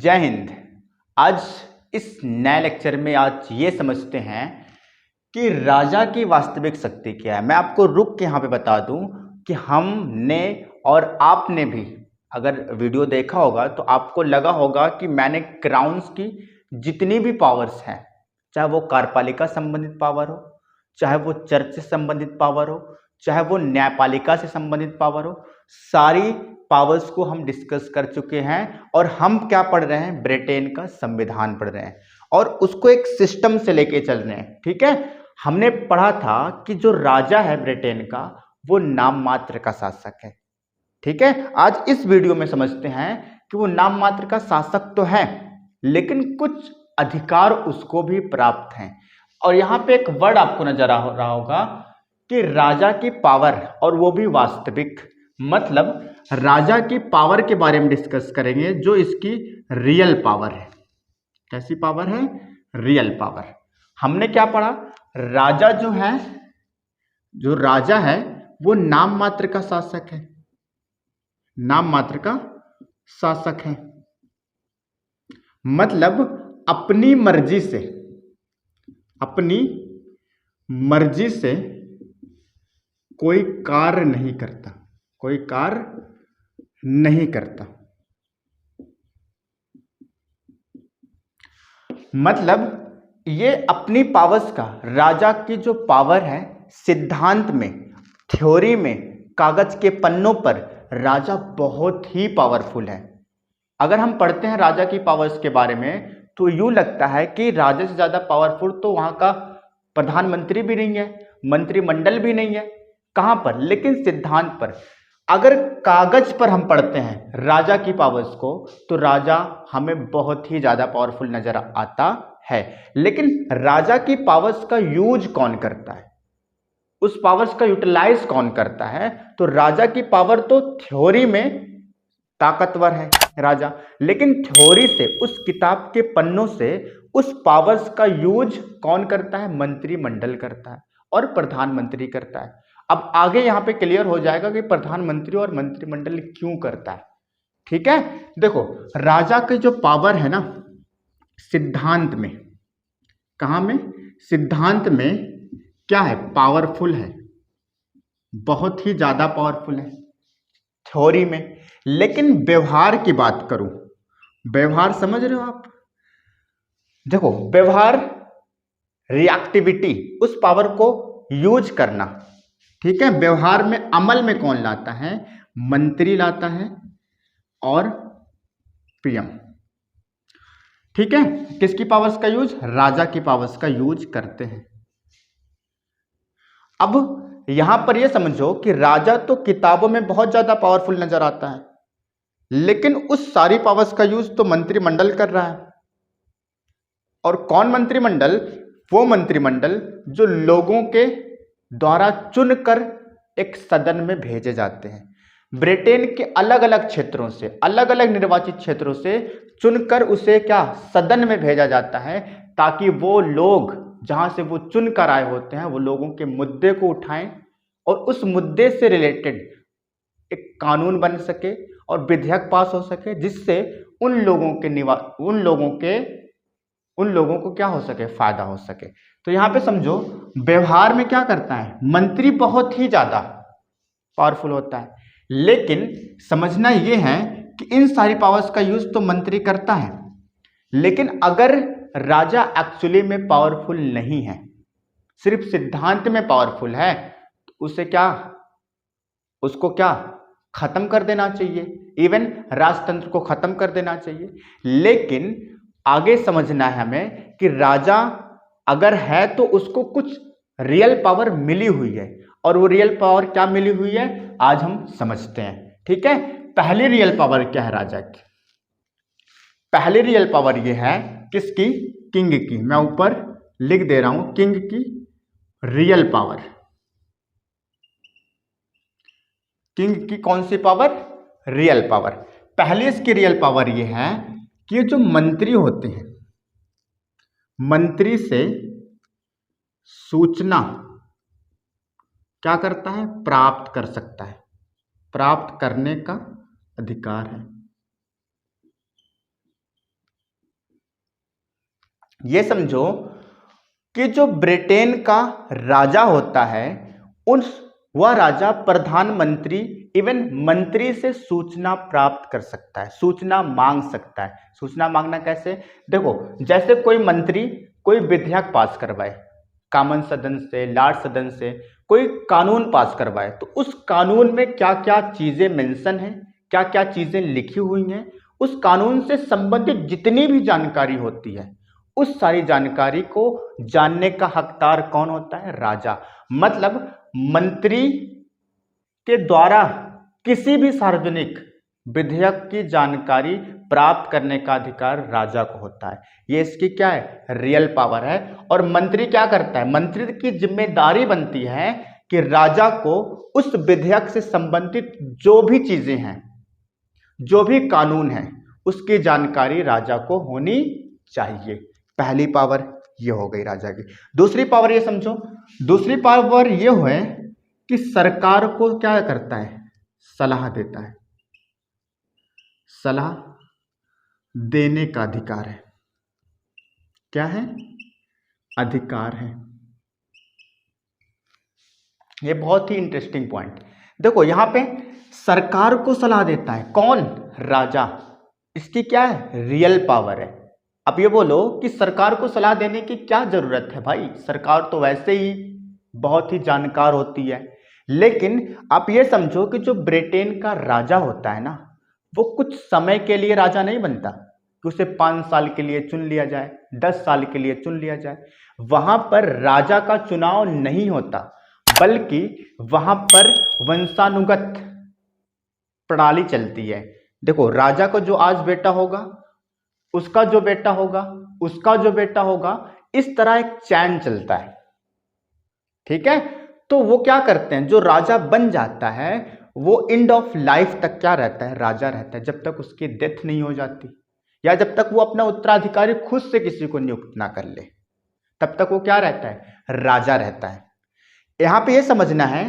जय हिंद। आज इस नए लेक्चर में आज ये समझते हैं कि राजा की वास्तविक शक्ति क्या है। मैं आपको रुक के यहाँ पे बता दूं कि हमने और आपने भी अगर वीडियो देखा होगा तो आपको लगा होगा कि मैंने क्राउन्स की जितनी भी पावर्स हैं, चाहे वो कार्यपालिका संबंधित पावर हो, चाहे वो चर्च से संबंधित पावर हो, चाहे वो न्यायपालिका से संबंधित पावर हो, सारी पावर्स को हम डिस्कस कर चुके हैं। और हम क्या पढ़ रहे हैं? ब्रिटेन का संविधान पढ़ रहे हैं और उसको एक सिस्टम से लेके चल रहे हैं। ठीक है, हमने पढ़ा था कि जो राजा है ब्रिटेन का वो नाम मात्र का शासक है। ठीक है, आज इस वीडियो में समझते हैं कि वो नाम मात्र का शासक तो है लेकिन कुछ अधिकार उसको भी प्राप्त हैं। और यहां पे एक वर्ड आपको नजर आ रहा होगा कि राजा की पावर, और वो भी वास्तविक, मतलब राजा की पावर के बारे में डिस्कस करेंगे जो इसकी रियल पावर है। कैसी पावर है? Real power. हमने क्या पढ़ा? राजा जो राजा है वो नाम मात्र का शासक है, नाम मात्र का शासक है, मतलब अपनी मर्जी से कोई कार्य नहीं करता, कोई कार्य नहीं करता। मतलब ये अपनी पावर्स का, राजा की जो पावर है, सिद्धांत में, थ्योरी में, कागज के पन्नों पर राजा बहुत ही पावरफुल है। अगर हम पढ़ते हैं राजा की पावर्स के बारे में तो यूं लगता है कि राजा से ज्यादा पावरफुल तो वहां का प्रधानमंत्री भी नहीं है, मंत्रिमंडल भी नहीं है। कहां पर? लेकिन सिद्धांत पर। अगर कागज पर हम पढ़ते हैं राजा की पावर्स को तो राजा हमें बहुत ही ज्यादा पावरफुल नजर आता है। लेकिन राजा की पावर्स का यूज कौन करता है, उस पावर्स का यूटिलाइज कौन करता है? तो राजा की पावर तो थ्योरी में ताकतवर है राजा, लेकिन थ्योरी से, उस किताब के पन्नों से उस पावर्स का यूज कौन करता है? मंत्रिमंडल करता है और प्रधानमंत्री करता है। अब आगे यहां पे क्लियर हो जाएगा कि प्रधानमंत्री और मंत्रिमंडल क्यों करता है। ठीक है, देखो राजा की जो पावर है ना, सिद्धांत में, कहां में? सिद्धांत में क्या है? पावरफुल है, बहुत ही ज्यादा पावरफुल है थ्योरी में। लेकिन व्यवहार की बात करूं, व्यवहार समझ रहे हो आप? देखो व्यवहार, रिएक्टिविटी, उस पावर को यूज करना। ठीक है, व्यवहार में, अमल में कौन लाता है? मंत्री लाता है और पीएम। ठीक है, किसकी पावर्स का यूज? राजा की पावर्स का यूज करते हैं। अब यहां पर यह समझो कि राजा तो किताबों में बहुत ज्यादा पावरफुल नजर आता है लेकिन उस सारी पावर्स का यूज तो मंत्रिमंडल कर रहा है। और कौन मंत्रिमंडल? वो मंत्रिमंडल जो लोगों के द्वारा चुनकर एक सदन में भेजे जाते हैं। ब्रिटेन के अलग अलग क्षेत्रों से, अलग अलग निर्वाचित क्षेत्रों से चुनकर उसे क्या, सदन में भेजा जाता है ताकि वो लोग जहां से वो चुनकर आए होते हैं वो लोगों के मुद्दे को उठाएं और उस मुद्दे से रिलेटेड एक कानून बन सके और विधेयक पास हो सके जिससे उन लोगों को क्या हो सके? फायदा हो सके। तो यहां पे समझो व्यवहार में क्या करता है? मंत्री बहुत ही ज्यादा पावरफुल होता है, लेकिन समझना यह है कि इन सारी पावर्स का यूज तो मंत्री करता है, लेकिन अगर राजा एक्चुअली में पावरफुल नहीं है, सिर्फ सिद्धांत में पावरफुल है, तो उसे क्या, उसको क्या खत्म कर देना चाहिए, इवन राजतंत्र को खत्म कर देना चाहिए। लेकिन आगे समझना है हमें कि राजा अगर है तो उसको कुछ रियल पावर मिली हुई है, और वो रियल पावर क्या मिली हुई है आज हम समझते हैं। ठीक है, पहली रियल पावर क्या है राजा की? पहली रियल पावर ये है किसकी? किंग की। मैं ऊपर लिख दे रहा हूं, किंग की रियल पावर। किंग की कौन सी पावर? Real power. पहली इसकी रियल पावर ये है कि ये जो मंत्री होते हैं, मंत्री से सूचना क्या करता है? प्राप्त कर सकता है, प्राप्त करने का अधिकार है। ये समझो कि जो ब्रिटेन का राजा होता है उस वह राजा प्रधानमंत्री इवन मंत्री से सूचना प्राप्त कर सकता है, सूचना मांग सकता है। सूचना मांगना कैसे? देखो, जैसे कोई मंत्री कोई विधेयक पास करवाए, कॉमन सदन से, लॉर्ड सदन से कोई कानून पास करवाए, तो उस कानून में क्या क्या चीजें मेंशन है, क्या क्या चीजें लिखी हुई हैं, उस कानून से संबंधित जितनी भी जानकारी होती है उस सारी जानकारी को जानने का हकदार कौन होता है? राजा। मतलब मंत्री के द्वारा किसी भी सार्वजनिक विधेयक की जानकारी प्राप्त करने का अधिकार राजा को होता है। ये इसकी क्या है? रियल पावर है। और मंत्री क्या करता है? मंत्री की जिम्मेदारी बनती है कि राजा को उस विधेयक से संबंधित जो भी चीजें हैं, जो भी कानून है, उसकी जानकारी राजा को होनी चाहिए। पहली पावर ये हो गई राजा की। दूसरी पावर ये समझो, दूसरी पावर ये है कि सरकार को क्या करता है? सलाह देता है। सलाह देने का अधिकार है। क्या है? अधिकार है। ये बहुत ही इंटरेस्टिंग पॉइंट। देखो यहां पे सरकार को सलाह देता है कौन? राजा। इसकी क्या है? रियल पावर है। अब ये बोलो कि सरकार को सलाह देने की क्या जरूरत है? भाई सरकार तो वैसे ही बहुत ही जानकार होती है। लेकिन आप ये समझो कि जो ब्रिटेन का राजा होता है ना, वो कुछ समय के लिए राजा नहीं बनता कि उसे 5 साल के लिए चुन लिया जाए, 10 साल के लिए चुन लिया जाए। वहां पर राजा का चुनाव नहीं होता, बल्कि वहां पर वंशानुगत प्रणाली चलती है। देखो, राजा को जो आज बेटा होगा, उसका जो बेटा होगा, उसका जो बेटा होगा, इस तरह एक चैन चलता है। ठीक है? तो वो क्या करते हैं, जो राजा बन जाता है वो एंड ऑफ लाइफ तक क्या रहता है? राजा रहता है, जब तक उसकी डेथ नहीं हो जाती या जब तक वो अपना उत्तराधिकारी खुद से किसी को नियुक्त ना कर ले, तब तक वो क्या रहता है? राजा रहता है। यहां पे ये समझना है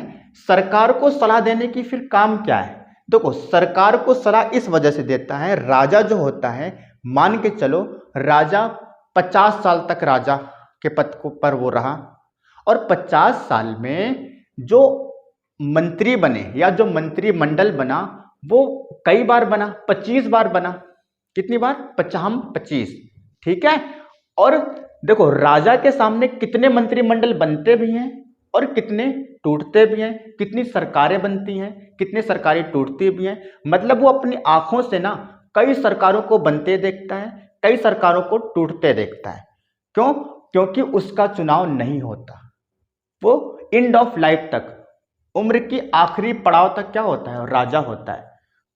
सरकार को सलाह देने की फिर काम क्या है। देखो, सरकार को सलाह इस वजह से देता है, राजा जो होता है, मान के चलो राजा 50 साल तक राजा के पद पर वो रहा, और 50 साल में जो मंत्री बने या जो मंत्रिमंडल बना वो कई बार बना? 25 बार बना। कितनी बार? 25। ठीक है? और देखो, राजा के सामने कितने मंत्रिमंडल बनते भी हैं और कितने टूटते भी हैं, कितनी सरकारें बनती हैं, कितनी सरकारें टूटती भी हैं। मतलब वो अपनी आंखों से ना कई सरकारों को बनते देखता है, कई सरकारों को टूटते देखता है। क्यों? क्योंकि उसका चुनाव नहीं होता। वो एंड ऑफ लाइफ तक, उम्र की आखिरी पड़ाव तक क्या होता है? राजा होता है।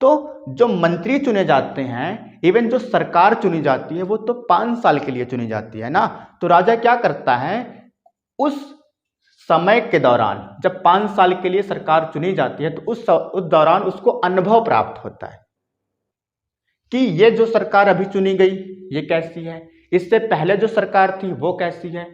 तो जो मंत्री चुने जाते हैं, इवन जो सरकार चुनी जाती है, वो तो 5 साल के लिए चुनी जाती है ना। तो राजा क्या करता है, उस समय के दौरान जब 5 साल के लिए सरकार चुनी जाती है, तो उस दौरान उसको अनुभव प्राप्त होता है कि ये जो सरकार अभी चुनी गई ये कैसी है, इससे पहले जो सरकार थी वो कैसी है,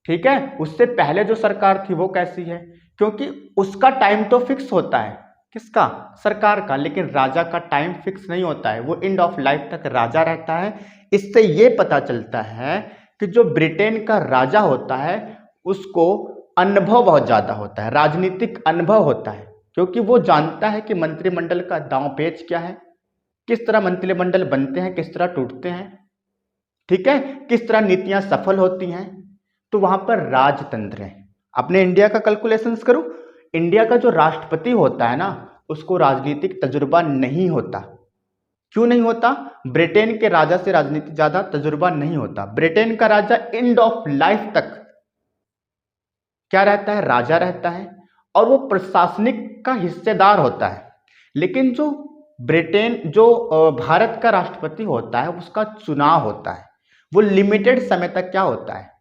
ठीक है, उससे पहले जो सरकार थी वो कैसी है। क्योंकि उसका टाइम तो फिक्स होता है। किसका? सरकार का। लेकिन राजा का टाइम फिक्स नहीं होता है, वो एंड ऑफ लाइफ तक राजा रहता है। इससे ये पता चलता है कि जो ब्रिटेन का राजा होता है उसको अनुभव बहुत ज्यादा होता है, राजनीतिक अनुभव होता है, क्योंकि वो जानता है कि मंत्रिमंडल का दांव पेच क्या है, किस तरह मंत्रिमंडल बनते हैं, किस तरह टूटते हैं, ठीक है, किस तरह नीतियां सफल होती हैं। तो वहां पर राजतंत्र है। अपने इंडिया का कैलकुलेशंस करो, इंडिया का जो राष्ट्रपति होता है ना, उसको राजनीतिक तजुर्बा नहीं होता। क्यों नहीं होता? ब्रिटेन के राजा से राजनीति ज्यादा तजुर्बा नहीं होता। ब्रिटेन का राजा एंड ऑफ लाइफ तक क्या रहता है? राजा रहता है, और वो प्रशासनिक का हिस्सेदार होता है। लेकिन जो भारत का राष्ट्रपति होता है उसका चुनाव होता है, वो लिमिटेड समय तक क्या होता है,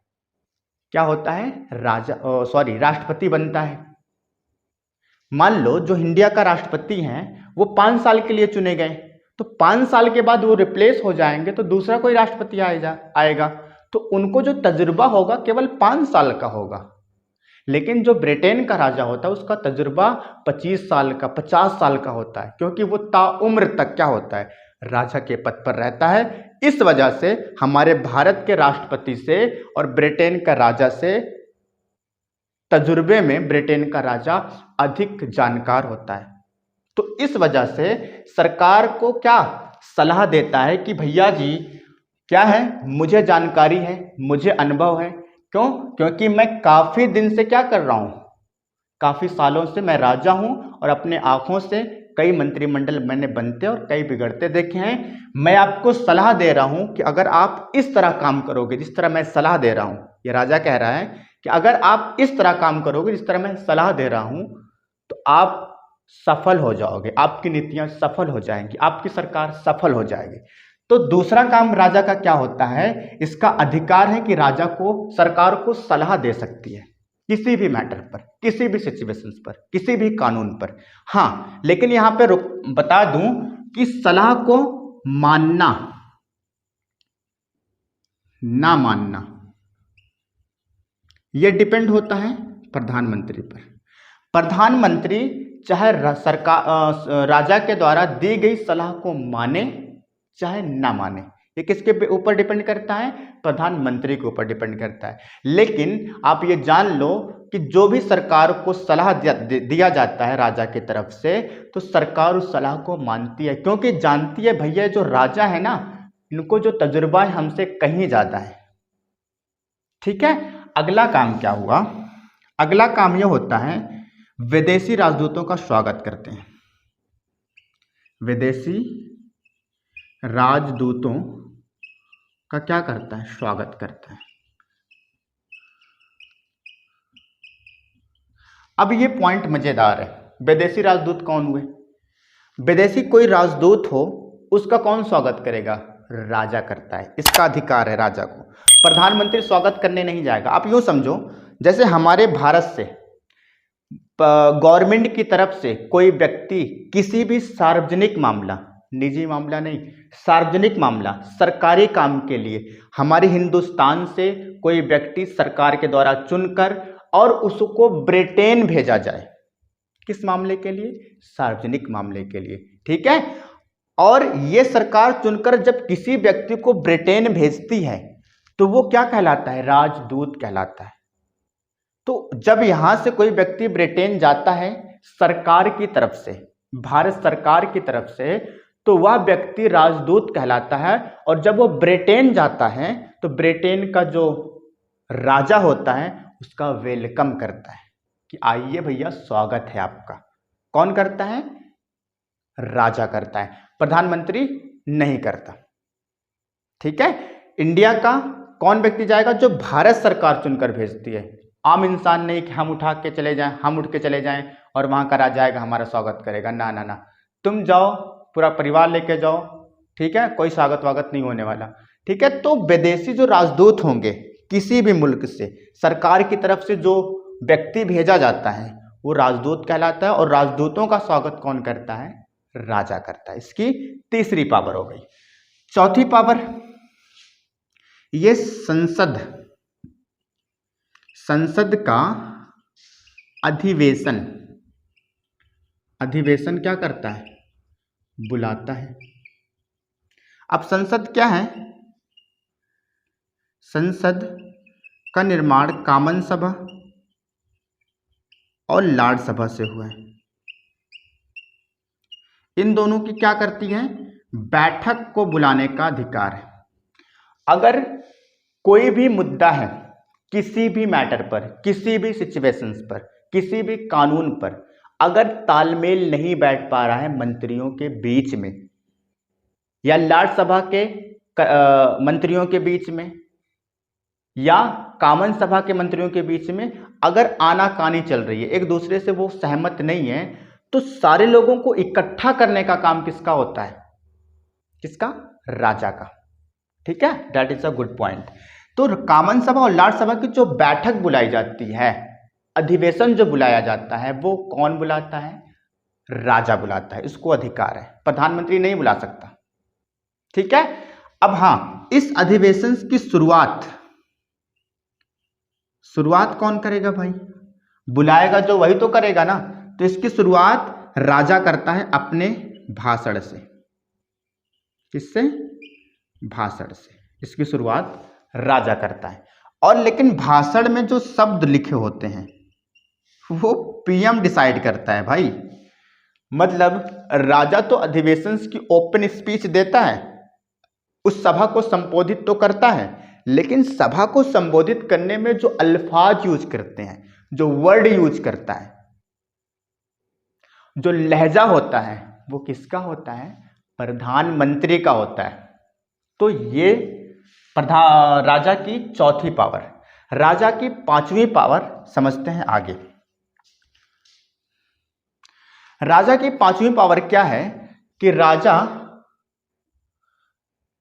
क्या होता है? राष्ट्रपति बनता है। मान लो जो इंडिया का राष्ट्रपति हैं वो 5 साल के लिए चुने गए, तो 5 साल के बाद वो रिप्लेस हो जाएंगे, तो दूसरा कोई राष्ट्रपति आएगा, तो उनको जो तजुर्बा होगा केवल 5 साल का होगा। लेकिन जो ब्रिटेन का राजा होता है उसका तजुर्बा 25 साल का, 50 साल का होता है, क्योंकि वो ताउम्र तक क्या होता है? राजा के पद पर रहता है, इस वजह से हमारे भारत के राष्ट्रपति से और ब्रिटेन का राजा से तजुर्बे में ब्रिटेन का राजा अधिक जानकार होता है। तो इस वजह से सरकार को क्या सलाह देता है कि भैया जी क्या है, मुझे जानकारी है, मुझे अनुभव है। क्यों? क्योंकि मैं काफी दिन से क्या कर रहा हूं, काफी सालों से मैं राजा हूं और अपने आंखों से कई मंत्रिमंडल मैंने बनते और कई बिगड़ते देखे हैं। मैं आपको सलाह दे रहा हूं कि अगर आप इस तरह काम करोगे जिस तरह मैं सलाह दे रहा हूं, ये राजा कह रहा है कि अगर आप इस तरह काम करोगे जिस तरह मैं सलाह दे रहा हूं तो आप सफल हो जाओगे, आपकी नीतियां सफल हो जाएंगी, आपकी सरकार सफल हो जाएगी। तो दूसरा काम राजा का क्या होता है, इसका अधिकार है कि राजा को सरकार को सलाह दे सकती है किसी भी मैटर पर, किसी भी सिचुएशंस पर, किसी भी कानून पर। हाँ, लेकिन यहां पे बता दूं कि सलाह को मानना ना मानना यह डिपेंड होता है प्रधानमंत्री पर। प्रधानमंत्री चाहे सरकार राजा के द्वारा दी गई सलाह को माने चाहे ना माने, ये किसके ऊपर डिपेंड करता है, प्रधानमंत्री के ऊपर डिपेंड करता है। लेकिन आप ये जान लो कि जो भी सरकार को सलाह दिया जाता है राजा की तरफ से, तो सरकार उस सलाह को मानती है, क्योंकि जानती है भैया जो राजा है ना, इनको जो तजुर्बा है हमसे कहीं ज्यादा है। ठीक है, अगला काम क्या हुआ, अगला काम यह होता है विदेशी राजदूतों का स्वागत करते हैं। विदेशी राजदूतों का क्या करता है, स्वागत करता है। अब ये पॉइंट मजेदार है, विदेशी राजदूत कौन हुए? विदेशी कोई राजदूत हो उसका कौन स्वागत करेगा, राजा करता है, इसका अधिकार है राजा को, प्रधानमंत्री स्वागत करने नहीं जाएगा। आप यूं समझो जैसे हमारे भारत से गवर्नमेंट की तरफ से कोई व्यक्ति किसी भी सार्वजनिक मामला, निजी मामला नहीं, सार्वजनिक मामला, सरकारी काम के लिए हमारे हिंदुस्तान से कोई व्यक्ति सरकार के द्वारा चुनकर और उसको ब्रिटेन भेजा जाए, किस मामले के लिए, सार्वजनिक मामले के लिए। ठीक है, और ये सरकार चुनकर जब किसी व्यक्ति को ब्रिटेन भेजती है तो वो क्या कहलाता है, राजदूत कहलाता है। तो जब यहां से कोई व्यक्ति ब्रिटेन जाता है सरकार की तरफ से, भारत सरकार की तरफ से, तो वह व्यक्ति राजदूत कहलाता है। और जब वो ब्रिटेन जाता है तो ब्रिटेन का जो राजा होता है उसका वेलकम करता है कि आइए भैया स्वागत है आपका। कौन करता है, राजा करता है, प्रधानमंत्री नहीं करता। ठीक है, इंडिया का कौन व्यक्ति जाएगा, जो भारत सरकार चुनकर भेजती है, आम इंसान नहीं कि हम उठा के चले जाएं, हम उठ के चले जाएं और वहां का राजा आएगा हमारा स्वागत करेगा, ना ना ना, तुम जाओ पूरा परिवार लेके जाओ। ठीक है, कोई स्वागत वागत नहीं होने वाला। ठीक है, तो विदेशी जो राजदूत होंगे किसी भी मुल्क से सरकार की तरफ से जो व्यक्ति भेजा जाता है वो राजदूत कहलाता है, और राजदूतों का स्वागत कौन करता है, राजा करता है। इसकी तीसरी पावर हो गई। चौथी पावर, ये संसद का अधिवेशन, अधिवेशन क्या करता है, बुलाता है। अब संसद क्या है, संसद का निर्माण कॉमन सभा और लॉर्ड सभा से हुआ है। इन दोनों की क्या करती है, बैठक को बुलाने का अधिकार है। अगर कोई भी मुद्दा है किसी भी मैटर पर, किसी भी सिचुएशंस पर, किसी भी कानून पर, अगर तालमेल नहीं बैठ पा रहा है मंत्रियों के बीच में या लॉर्ड सभा के मंत्रियों के बीच में या कॉमन सभा के मंत्रियों के बीच में, अगर आनाकानी चल रही है, एक दूसरे से वो सहमत नहीं है, तो सारे लोगों को इकट्ठा करने का काम किसका होता है, किसका, राजा का। ठीक है, that is a good point. तो कॉमन सभा और लॉर्ड सभा की जो बैठक बुलाई जाती है, अधिवेशन जो बुलाया जाता है, वो कौन बुलाता है, राजा बुलाता है, इसको अधिकार है, प्रधानमंत्री नहीं बुला सकता। ठीक है, अब हाँ, इस अधिवेशन की शुरुआत कौन करेगा भाई, बुलाएगा जो वही तो करेगा ना। तो इसकी शुरुआत राजा करता है अपने भाषण से। किससे, भाषण से इसकी शुरुआत राजा करता है। और लेकिन भाषण में जो शब्द लिखे होते हैं वो पीएम डिसाइड करता है भाई। मतलब राजा तो अधिवेशन की ओपन स्पीच देता है, उस सभा को संबोधित तो करता है, लेकिन सभा को संबोधित करने में जो अल्फाज यूज करते हैं, जो वर्ड यूज करता है, जो लहजा होता है, वो किसका होता है? प्रधानमंत्री का होता है। तो ये राजा की चौथी पावर। राजा की पांचवी पावर समझते हैं आगे। राजा की पांचवी पावर क्या है कि राजा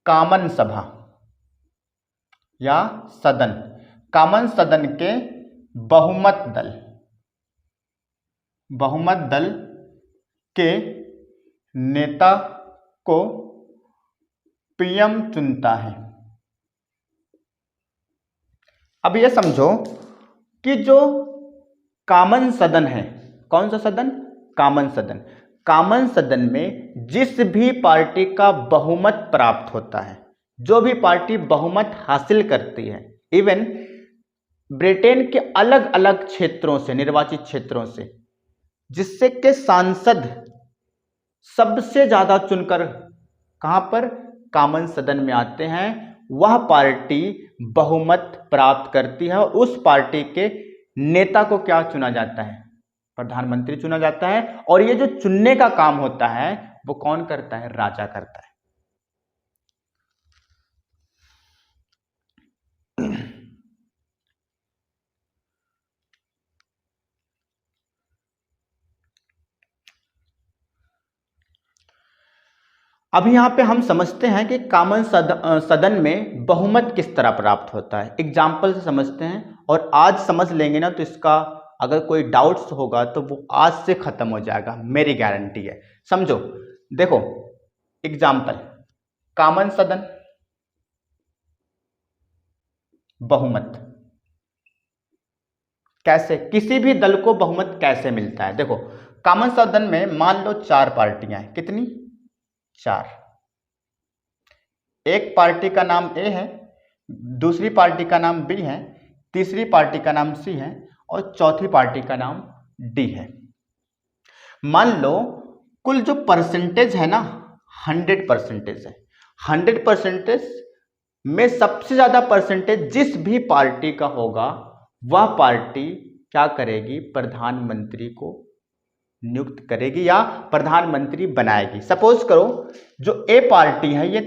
कामन सभा या सदन, कामन सदन के बहुमत दल के नेता को पीएम चुनता है। अब यह समझो कि जो कामन सदन है, कौन सा सदन? कामन सदन। कामन सदन में जिस भी पार्टी का बहुमत प्राप्त होता है, जो भी पार्टी बहुमत हासिल करती है, इवन ब्रिटेन के अलग अलग क्षेत्रों से, निर्वाचित क्षेत्रों से, जिससे के सांसद सबसे ज्यादा चुनकर कहां पर? कामन सदन में आते हैं, वह पार्टी बहुमत प्राप्त करती है और उस पार्टी के नेता को क्या चुना जाता है? प्रधानमंत्री चुना जाता है। और ये जो चुनने का काम होता है वो कौन करता है? राजा करता है। अब यहां पे हम समझते हैं कि कामन सदन में बहुमत किस तरह प्राप्त होता है। एग्जाम्पल से समझते हैं, और आज समझ लेंगे ना तो इसका अगर कोई डाउट्स होगा तो वो आज से खत्म हो जाएगा, मेरी गारंटी है। समझो, देखो एग्जाम्पल, कामन सदन, बहुमत। कैसे? किसी भी दल को बहुमत कैसे मिलता है? देखो, कामन सदन में मान लो 4 पार्टियां हैं। कितनी? 4। एक पार्टी का नाम ए है, दूसरी पार्टी का नाम बी है, तीसरी पार्टी का नाम सी है और चौथी पार्टी का नाम डी है। मान लो कुल जो परसेंटेज है ना 100% है। 100% में सबसे ज्यादा परसेंटेज जिस भी पार्टी का होगा वह पार्टी क्या करेगी? प्रधानमंत्री को नियुक्त करेगी या प्रधानमंत्री बनाएगी। सपोज करो जो ए पार्टी है ये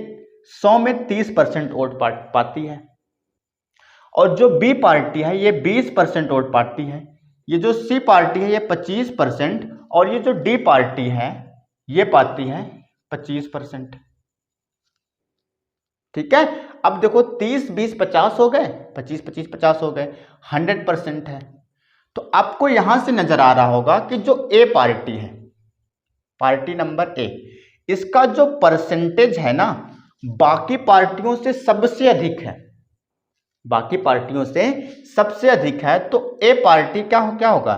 100 में 30% वोट पाती है, और जो बी पार्टी है ये 20% वोट पाती है, ये जो सी पार्टी है ये 25%, और ये जो डी पार्टी है ये पाती है 25%। ठीक है। अब देखो 30 20 50 हो गए, 25 25 50 हो गए, 100% है। तो आपको यहां से नजर आ रहा होगा कि जो ए पार्टी है, पार्टी नंबर ए, इसका जो परसेंटेज है ना बाकी पार्टियों से सबसे अधिक है, बाकी पार्टियों से सबसे अधिक है। तो ए पार्टी क्या होगा?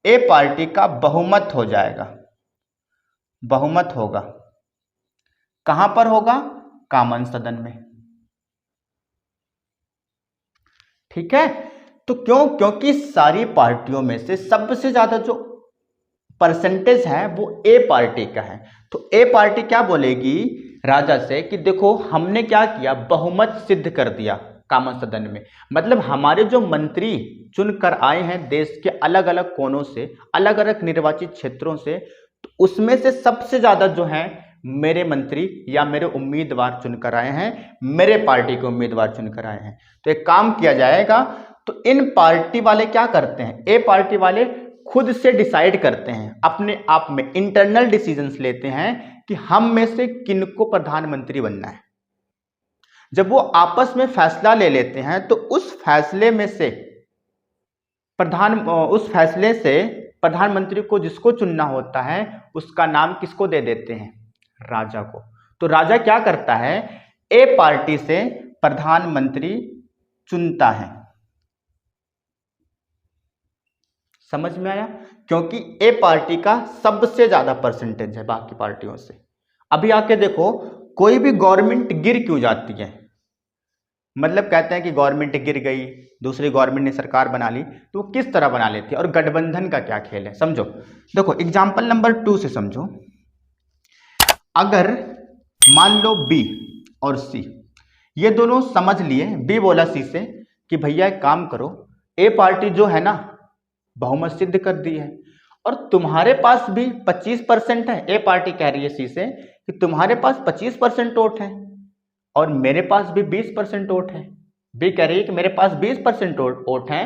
ए पार्टी का बहुमत हो जाएगा, बहुमत होगा। कहां पर होगा? कामन सदन में। ठीक है। तो क्यों? क्योंकि सारी पार्टियों में से सबसे ज्यादा जो परसेंटेज है वो ए पार्टी का है। तो ए पार्टी क्या बोलेगी राजा से कि देखो हमने क्या किया, बहुमत सिद्ध कर दिया कामन सदन में। मतलब हमारे जो मंत्री चुनकर आए हैं देश के अलग अलग कोनों से, अलग अलग निर्वाचित क्षेत्रों से, तो उसमें से सबसे ज्यादा जो है मेरे मंत्री या मेरे उम्मीदवार चुनकर आए हैं, मेरे पार्टी के उम्मीदवार चुनकर आए हैं। तो एक काम किया जाएगा, तो इन पार्टी वाले क्या करते हैं? ए पार्टी वाले खुद से डिसाइड करते हैं, अपने आप में इंटरनल डिसीजंस लेते हैं कि हम में से किनको प्रधानमंत्री बनना है। जब वो आपस में फैसला ले लेते हैं तो उस फैसले से प्रधानमंत्री को जिसको चुनना होता है उसका नाम किसको दे देते हैं? राजा को। तो राजा क्या करता है? ए पार्टी से प्रधानमंत्री चुनता है। समझ में आया? क्योंकि ए पार्टी का सबसे ज्यादा परसेंटेज है बाकी पार्टियों से। अभी आके देखो कोई भी गवर्नमेंट गिर क्यों जाती है, मतलब कहते हैं कि गवर्नमेंट गिर गई, दूसरी गवर्नमेंट ने सरकार बना ली, तो वो किस तरह बना लेती है और गठबंधन का क्या खेल है, समझो। देखो एग्जाम्पल नंबर 2 से समझो। अगर मान लो बी और सी ये दोनों समझ लिए, बी बोला सी से कि भैया एक काम करो, ए पार्टी जो है ना बहुमत सिद्ध कर दी है और तुम्हारे पास भी 25% है। ए पार्टी कह रही है सी से कि तुम्हारे पास 25% वोट है और मेरे पास भी 20% वोट है। बी कह रही है कि मेरे पास 20% वोट है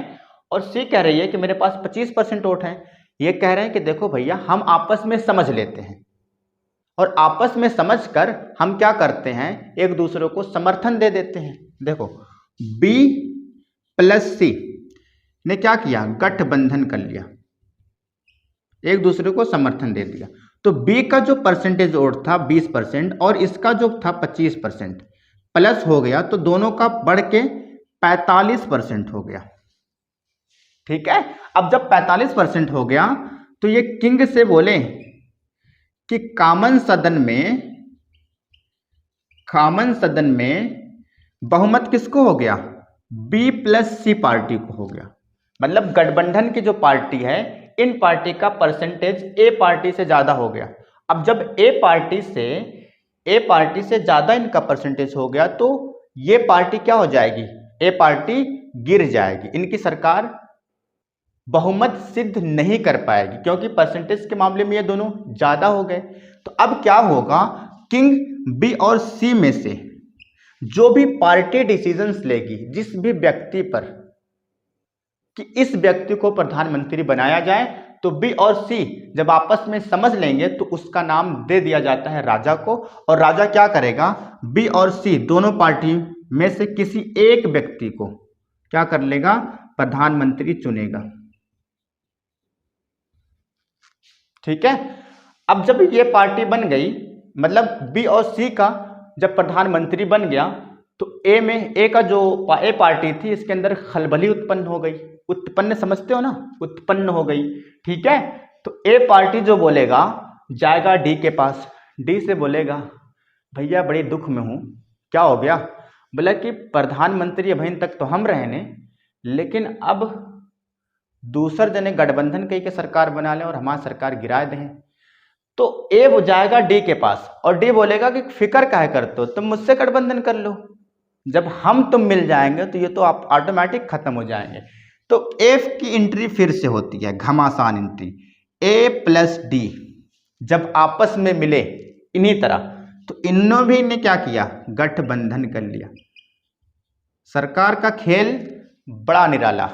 और सी कह रही है कि मेरे पास 25% वोट है। ये कह रहे हैं कि देखो भैया हम आपस में समझ लेते हैं और आपस में समझकर हम क्या करते हैं, एक दूसरे को समर्थन दे देते हैं। देखो बी प्लस सी ने क्या किया, गठबंधन कर लिया, एक दूसरे को समर्थन दे दिया। तो बी का जो परसेंटेज वोट था 20% और इसका जो था 25% प्लस हो गया, तो दोनों का बढ़ के 45% हो गया। ठीक है, अब जब 45% हो गया तो ये किंग से बोले कि कॉमन सदन में बहुमत किसको हो गया, बी प्लस सी पार्टी को हो गया। मतलब गठबंधन की जो पार्टी है इन पार्टी का परसेंटेज ए पार्टी से ज्यादा हो गया। अब जब ए पार्टी से ज्यादा इनका परसेंटेज हो गया तो ये पार्टी क्या हो जाएगी, ए पार्टी गिर जाएगी, इनकी सरकार बहुमत सिद्ध नहीं कर पाएगी क्योंकि परसेंटेज के मामले में ये दोनों ज्यादा हो गए। तो अब क्या होगा, किंग बी और सी में से जो भी पार्टी डिसीजंस लेगी जिस भी व्यक्ति पर कि इस व्यक्ति को प्रधानमंत्री बनाया जाए, तो बी और सी जब आपस में समझ लेंगे तो उसका नाम दे दिया जाता है राजा को और राजा क्या करेगा, बी और सी दोनों पार्टी में से किसी एक व्यक्ति को क्या कर लेगा, प्रधानमंत्री चुनेगा। ठीक है, अब जब ये पार्टी बन गई, मतलब बी और सी का जब प्रधानमंत्री बन गया तो ए का जो ए पार्टी थी इसके अंदर खलबली उत्पन्न हो गई। उत्पन्न समझते हो ना, उत्पन्न हो गई। ठीक है, तो ए पार्टी जो बोलेगा जाएगा डी के पास, डी से बोलेगा भैया बड़ी दुख में हूं, क्या हो गया, बोला कि प्रधानमंत्री अभी तक तो हम रहे ने, लेकिन अब दूसर जने गठबंधन कही के सरकार बना लें और हमारी सरकार गिरा दें। तो ए वो जाएगा डी के पास और डी बोलेगा कि फिक्र काहे करते हो, तुम मुझसे गठबंधन कर लो, जब हम तुम मिल जाएंगे तो ये तो आप ऑटोमेटिक खत्म हो जाएंगे। तो एफ की एंट्री फिर से होती है, घमासान एंट्री, ए प्लस डी जब आपस में मिले इन्हीं तरह, तो इन्होंने भी ने क्या किया, गठबंधन कर लिया। सरकार का खेल बड़ा निराला।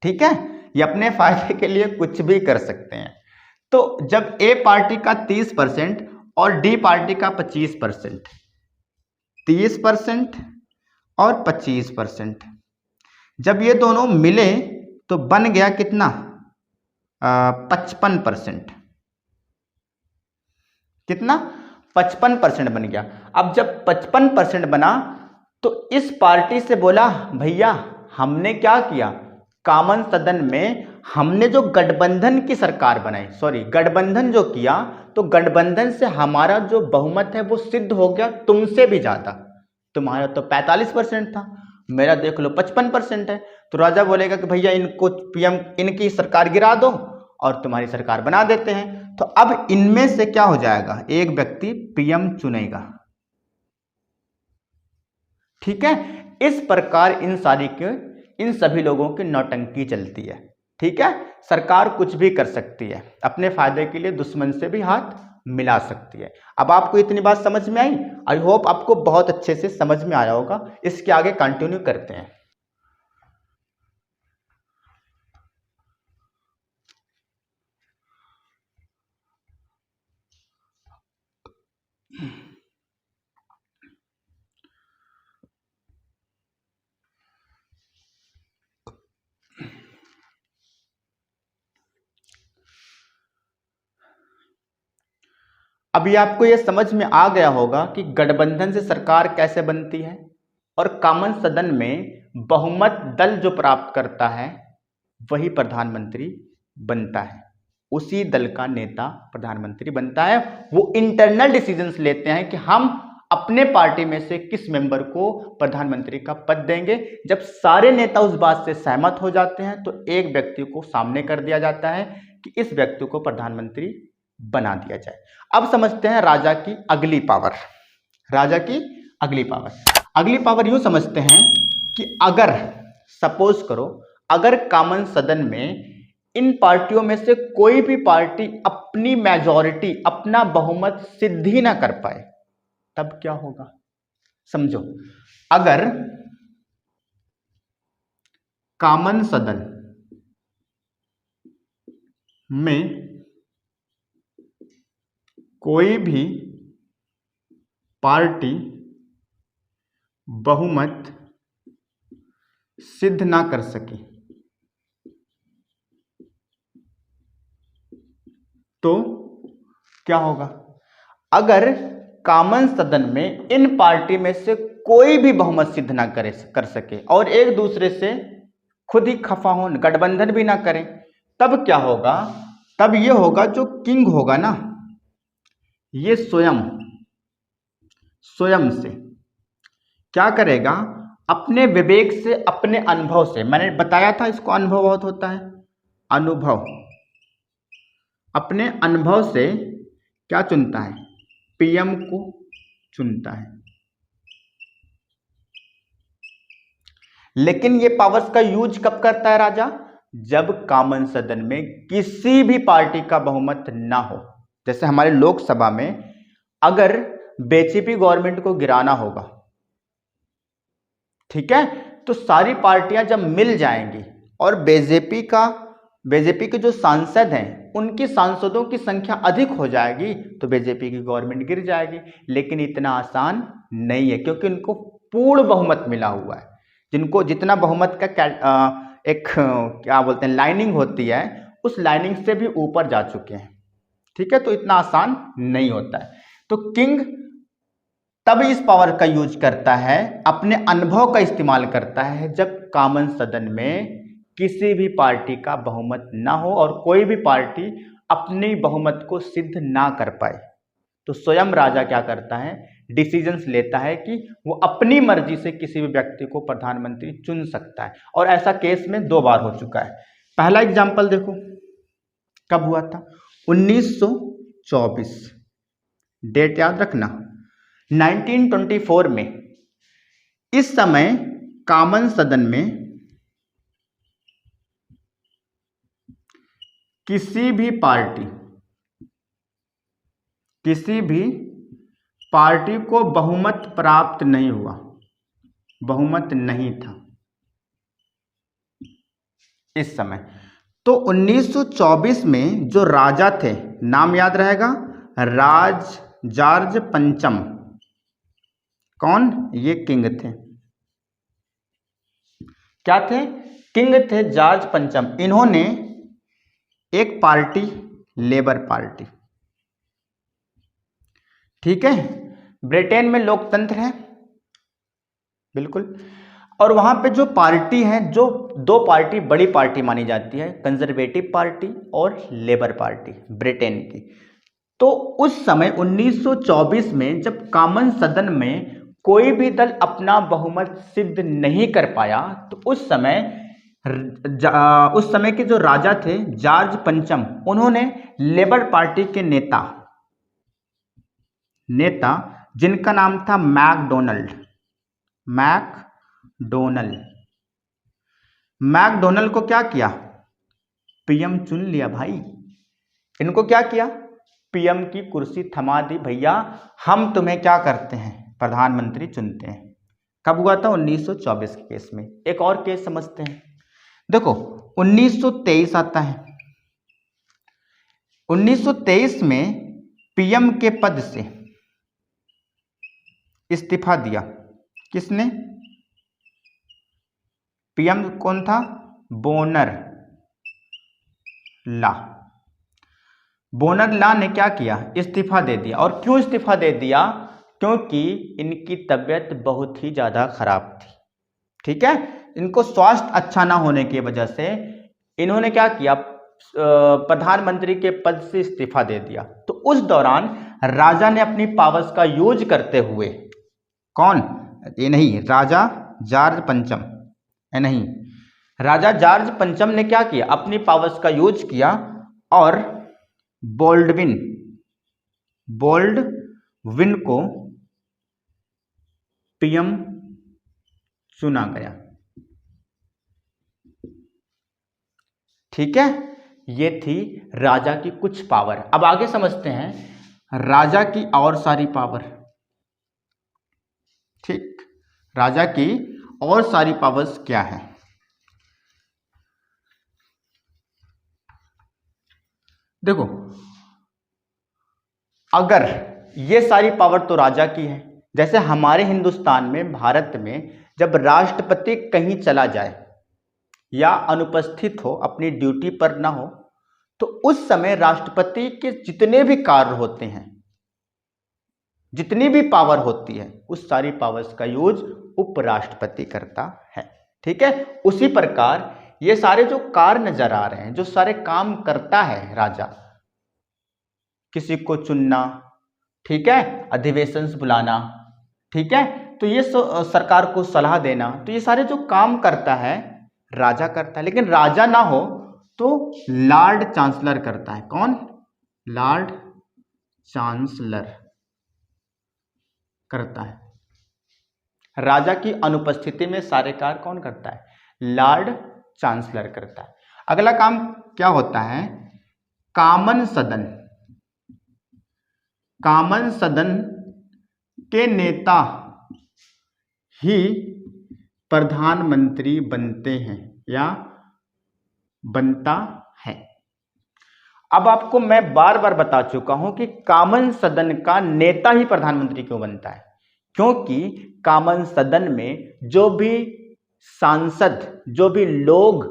ठीक है, ये अपने फायदे के लिए कुछ भी कर सकते हैं। तो जब ए पार्टी का 30% और डी पार्टी का 25%, 30% और 25%, जब ये दोनों मिले तो बन गया कितना, 55%। कितना, 55% बन गया। अब जब 55% बना तो इस पार्टी से बोला भैया हमने क्या किया, कॉमन सदन में हमने जो गठबंधन की सरकार बनाई, सॉरी गठबंधन जो किया, तो गठबंधन से हमारा जो बहुमत है वो सिद्ध हो गया तुमसे भी ज्यादा। तुम्हारा तो 45% था, मेरा देख लो 55% है। तो राजा बोलेगा कि भैया इनको पीएम, इनकी सरकार गिरा दो और तुम्हारी सरकार बना देते हैं। तो अब इनमें से क्या हो जाएगा, एक व्यक्ति पीएम चुनेगा। ठीक है, इस प्रकार इन सभी लोगों की नौटंकी चलती है। ठीक है, सरकार कुछ भी कर सकती है, अपने फायदे के लिए दुश्मन से भी हाथ मिला सकती है। अब आपको इतनी बात समझ में आई, आई होप आपको बहुत अच्छे से समझ में आया होगा। इसके आगे कंटिन्यू करते हैं। अभी आपको यह समझ में आ गया होगा कि गठबंधन से सरकार कैसे बनती है और कॉमन सदन में बहुमत दल जो प्राप्त करता है वही प्रधानमंत्री बनता है, उसी दल का नेता प्रधानमंत्री बनता है। वो इंटरनल डिसीजंस लेते हैं कि हम अपने पार्टी में से किस मेंबर को प्रधानमंत्री का पद देंगे। जब सारे नेता उस बात से सहमत हो जाते हैं तो एक व्यक्ति को सामने कर दिया जाता है कि इस व्यक्ति को प्रधानमंत्री बना दिया जाए। अब समझते हैं राजा की अगली पावर। राजा की अगली पावर यूं समझते हैं कि अगर सपोज करो, अगर कॉमन सदन में इन पार्टियों में से कोई भी पार्टी अपनी मेजॉरिटी, अपना बहुमत सिद्ध ही ना कर पाए, तब क्या होगा। समझो, अगर कॉमन सदन में कोई भी पार्टी बहुमत सिद्ध ना कर सके तो क्या होगा। अगर कॉमन सदन में इन पार्टी में से कोई भी बहुमत सिद्ध ना कर सके और एक दूसरे से खुद ही खफा हो, गठबंधन भी ना करें, तब क्या होगा। तब ये होगा, जो किंग होगा ना, ये स्वयं से क्या करेगा, अपने विवेक से, अपने अनुभव से, मैंने बताया था इसको अनुभव बहुत होता है, अनुभव, अपने अनुभव से क्या चुनता है, पीएम को चुनता है। लेकिन ये पावर्स का यूज कब करता है राजा, जब कॉमन सदन में किसी भी पार्टी का बहुमत ना हो। जैसे हमारे लोकसभा में अगर बीजेपी गवर्नमेंट को गिराना होगा, ठीक है, तो सारी पार्टियां जब मिल जाएंगी और बीजेपी के जो सांसद हैं उनकी सांसदों की संख्या अधिक हो जाएगी तो बीजेपी की गवर्नमेंट गिर जाएगी। लेकिन इतना आसान नहीं है, क्योंकि उनको पूर्ण बहुमत मिला हुआ है। जिनको जितना बहुमत का एक क्या बोलते हैं लाइनिंग होती है, उस लाइनिंग से भी ऊपर जा चुके हैं, ठीक है। तो इतना आसान नहीं होता है। तो किंग तब इस पावर का यूज करता है, अपने अनुभव का इस्तेमाल करता है, जब कॉमन सदन में किसी भी पार्टी का बहुमत ना हो और कोई भी पार्टी अपनी बहुमत को सिद्ध ना कर पाए। तो स्वयं राजा क्या करता है, डिसीजंस लेता है कि वो अपनी मर्जी से किसी भी व्यक्ति को प्रधानमंत्री चुन सकता है। और ऐसा केस में 2 बार हो चुका है। पहला एग्जाम्पल देखो, कब हुआ था, 1924, डेट याद रखना, 1924 में। इस समय कॉमन सदन में किसी भी पार्टी को बहुमत प्राप्त नहीं हुआ, बहुमत नहीं था इस समय। तो 1924 में जो राजा थे, नाम याद रहेगा, जॉर्ज पंचम। कौन, ये किंग थे। क्या थे, किंग थे जॉर्ज पंचम। इन्होंने एक पार्टी, लेबर पार्टी, ठीक है, ब्रिटेन में लोकतंत्र है बिल्कुल, और वहां पे जो पार्टी है, जो 2 पार्टी बड़ी पार्टी मानी जाती है, कंजर्वेटिव पार्टी और लेबर पार्टी ब्रिटेन की। तो उस समय 1924 में जब कॉमन सदन में कोई भी दल अपना बहुमत सिद्ध नहीं कर पाया, तो उस समय के जो राजा थे जॉर्ज पंचम, उन्होंने लेबर पार्टी के नेता जिनका नाम था मैकडोनल्ड को क्या किया, पीएम चुन लिया भाई। इनको क्या किया, पीएम की कुर्सी थमा दी, भैया हम तुम्हें क्या करते हैं, प्रधानमंत्री चुनते हैं। कब हुआ था, 1924 के केस में। एक और केस समझते हैं, देखो 1923 आता है। 1923 में पीएम के पद से इस्तीफा दिया, किसने, पीएम कौन था, बोनर ला ने क्या किया, इस्तीफा दे दिया। और क्यों इस्तीफा दे दिया, क्योंकि इनकी तबीयत बहुत ही ज़्यादा खराब थी, ठीक है। इनको स्वास्थ्य अच्छा ना होने की वजह से इन्होंने क्या किया, प्रधानमंत्री के पद से इस्तीफा दे दिया। तो उस दौरान राजा ने अपनी पावर्स का यूज करते हुए, कौन, ये नहीं, राजा जॉर्ज पंचम, ये नहीं, राजा जॉर्ज पंचम ने क्या किया, अपनी पावर्स का यूज किया और बोल्डविन को पीएम चुना गया। ठीक है, ये थी राजा की कुछ पावर। अब आगे समझते हैं राजा की और सारी पावर। ठीक, राजा की और सारी पावर्स क्या है? देखो, अगर ये सारी पावर तो राजा की है, जैसे हमारे हिंदुस्तान में, भारत में जब राष्ट्रपति कहीं चला जाए या अनुपस्थित हो, अपनी ड्यूटी पर ना हो, तो उस समय राष्ट्रपति के जितने भी कार्य होते हैं, जितनी भी पावर होती है, उस सारी पावर्स का यूज उपराष्ट्रपति करता है। ठीक है, उसी प्रकार ये सारे जो कार्य नजर आ रहे हैं, जो सारे काम करता है राजा, किसी को चुनना, ठीक है, अधिवेशन बुलाना, ठीक है, तो ये सरकार को सलाह देना, तो ये सारे जो काम करता है राजा करता है। लेकिन राजा ना हो तो लॉर्ड चांसलर करता है। कौन? लॉर्ड चांसलर करता है। राजा की अनुपस्थिति में सारे कार्य कौन करता है? लॉर्ड चांसलर करता है। अगला काम क्या होता है? कॉमन सदन। कॉमन सदन के नेता ही प्रधानमंत्री बनते हैं या बनता है। अब आपको मैं बार बार बता चुका हूं कि कॉमन सदन का नेता ही प्रधानमंत्री क्यों बनता है, क्योंकि कॉमन सदन में जो भी सांसद, जो भी लोग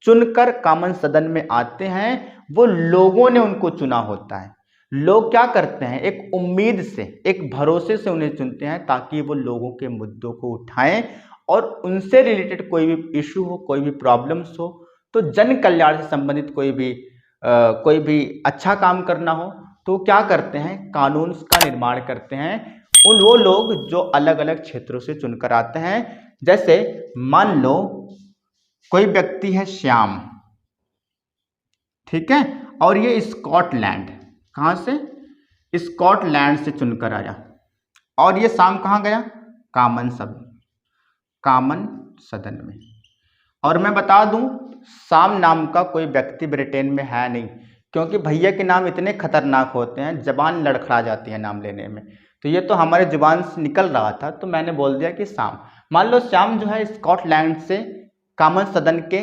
चुनकर कॉमन सदन में आते हैं, वो लोगों ने उनको चुना होता है। लोग क्या करते हैं? एक उम्मीद से, एक भरोसे से उन्हें चुनते हैं ताकि वो लोगों के मुद्दों को उठाएं और उनसे रिलेटेड कोई भी इशू हो, कोई भी प्रॉब्लम्स हो, तो जन कल्याण से संबंधित कोई भी अच्छा काम करना हो, तो क्या करते हैं? कानून का निर्माण करते हैं वो लोग जो अलग अलग क्षेत्रों से चुनकर आते हैं। जैसे मान लो कोई व्यक्ति है श्याम, ठीक है, और ये स्कॉटलैंड, कहां से? स्कॉटलैंड से चुनकर आया, और ये श्याम कहां गया? कॉमन सदन में। और मैं बता दूं, श्याम नाम का कोई व्यक्ति ब्रिटेन में है नहीं, क्योंकि भैया के नाम इतने खतरनाक होते हैं, जबान लड़खड़ा जाती है नाम लेने में। तो ये तो हमारे जुबान से निकल रहा था, तो मैंने बोल दिया कि श्याम। मान लो श्याम जो है स्कॉटलैंड से कॉमन सदन के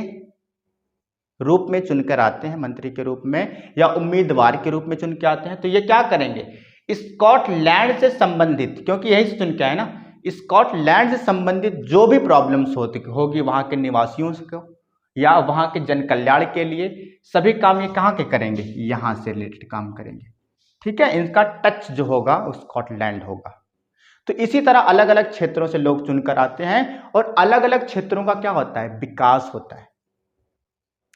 रूप में चुनकर आते हैं, मंत्री के रूप में या उम्मीदवार के रूप में चुन के आते हैं, तो ये क्या करेंगे? स्कॉटलैंड से संबंधित, क्योंकि यही से चुन के आए ना, स्कॉटलैंड से संबंधित जो भी प्रॉब्लम्स होगी वहां के निवासियों को या वहां के जन कल्याण के लिए, सभी काम ये कहाँ के करेंगे? यहां से रिलेटेड काम करेंगे। ठीक है, इनका टच जो होगा वो स्कॉटलैंड होगा। तो इसी तरह अलग अलग क्षेत्रों से लोग चुनकर आते हैं और अलग अलग क्षेत्रों का क्या होता है? विकास होता है।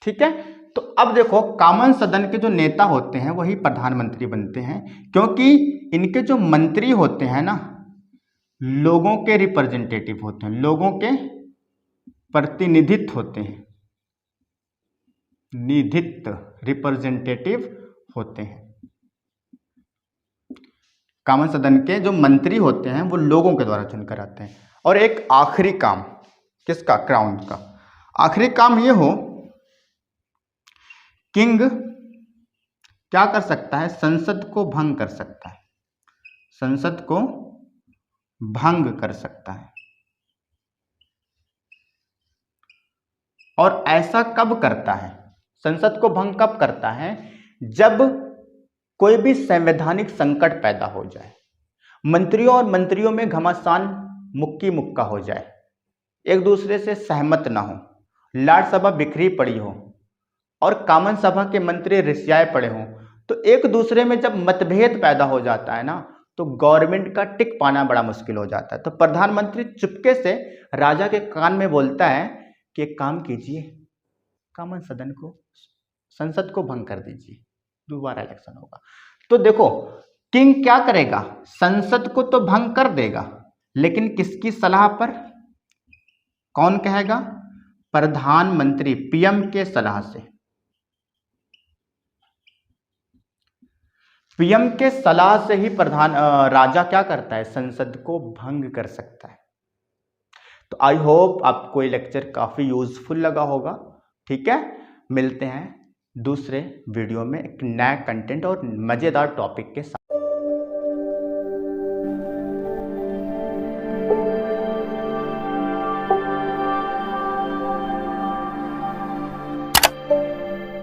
ठीक है, तो अब देखो, कॉमन सदन के जो नेता होते हैं वही प्रधानमंत्री बनते हैं, क्योंकि इनके जो मंत्री होते हैं ना, लोगों के रिप्रेजेंटेटिव होते हैं, लोगों के प्रतिनिधित्व होते हैं, रिप्रेजेंटेटिव होते हैं। कॉमन सदन के जो मंत्री होते हैं वो लोगों के द्वारा चुनकर आते हैं। और एक आखिरी काम किसका? क्राउन का। आखिरी काम ये हो, किंग क्या कर सकता है? संसद को भंग कर सकता है, संसद को भंग कर सकता है। और ऐसा कब करता है? संसद को भंग कब करता है? जब कोई भी संवैधानिक संकट पैदा हो जाए, मंत्रियों में घमासान मुक्की मुक्का हो जाए, एक दूसरे से सहमत ना हो, राज्यसभा बिखरी पड़ी हो और कॉमन सभा के मंत्री रिसियाए पड़े हों, तो एक दूसरे में जब मतभेद पैदा हो जाता है ना, तो गवर्नमेंट का टिक पाना बड़ा मुश्किल हो जाता है। तो प्रधानमंत्री चुपके से राजा के कान में बोलता है कि एक काम कीजिए, कॉमन सदन को, संसद को भंग कर दीजिए, दोबारा इलेक्शन होगा। तो देखो, किंग क्या करेगा, संसद को तो भंग कर देगा, लेकिन किसकी सलाह पर? कौन कहेगा? प्रधानमंत्री, पीएम के सलाह से। पीएम के सलाह से ही राजा क्या करता है, संसद को भंग कर सकता है। तो आई होप आपको ये लेक्चर काफी यूजफुल लगा होगा। ठीक है, मिलते हैं दूसरे वीडियो में एक नया कंटेंट और मजेदार टॉपिक के साथ।